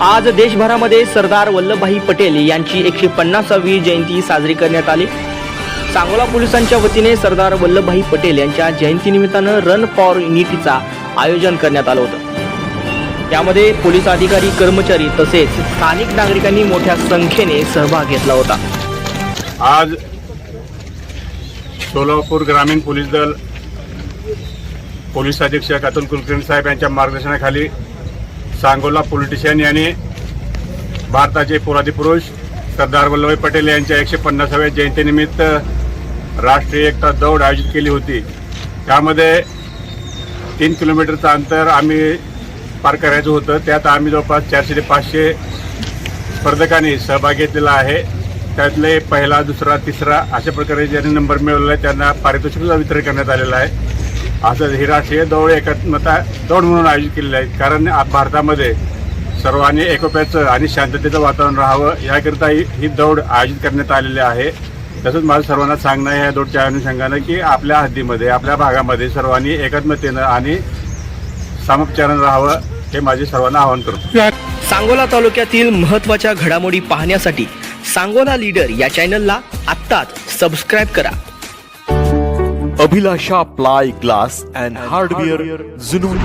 आज देशभरामध्ये सरदार वल्लभभाई पटेल यांची 150वी जयंती साजरी करण्यात आली। सांगोला पोलिसांच्या वतीने सरदार वल्लभभाई पटेल यांच्या जयंतीनिमित्तानं रन फॉर युनिटीचा आयोजन करण्यात आलं होतं। यामध्ये पोलीस अधिकारी, कर्मचारी तसेच स्थानिक नागरिकांनी मोठ्या संख्येने सहभाग घेतला होता। आज सोलापूर ग्रामीण पोलीस दल पोलीस अधीक्षक अतुल कुलकर्णी साहेब यांच्या मार्गदर्शनाखाली सांगोला पोलीस स्टेशन यांनी भारताचे पुराधिपुरुष सरदार वल्लभभाई पटेल यांच्या 150व्या जयंतीनिमित्त राष्ट्रीय एकता दौड आयोजित केली होती। त्यामध्ये 3 किलोमीटरचं अंतर आम्ही पार करायचं होतं। त्यात आम्ही जवळपास 400 ते 500 स्पर्धकांनी सहभाग घेतलेला आहे। त्यातले पहिला, दुसरा, तिसरा अशा प्रकारे ज्यांनी नंबर मिळवलेला आहे त्यांना पारितोषिकाचं वितरण करण्यात आलेलं आहे। असं ही राष्ट्रीय दौड एकात्मता दौड म्हणून आयोजित केलेली आहे, कारण भारतामध्ये सर्वांनी एकोप्याचं आणि शांततेचं वातावरण राहावं याकरिता ही दौड आयोजित करण्यात आलेली आहे। तसंच माझं सर्वांना सांगणं आहे या दौडच्या अनुषंगानं की आपल्या हद्दीमध्ये, आपल्या भागामध्ये सर्वांनी एकात्मतेनं आणि सामोपचारानं राहावं हे माझे सर्वांना आवाहन करतो। सांगोला तालुक्यातील महत्त्वाच्या घडामोडी पाहण्यासाठी सांगोला लीडर या चॅनलला आत्ताच सबस्क्राइब करा। अभिलाषा प्लाय ग्लास अँड हार्डवेअर जुनून।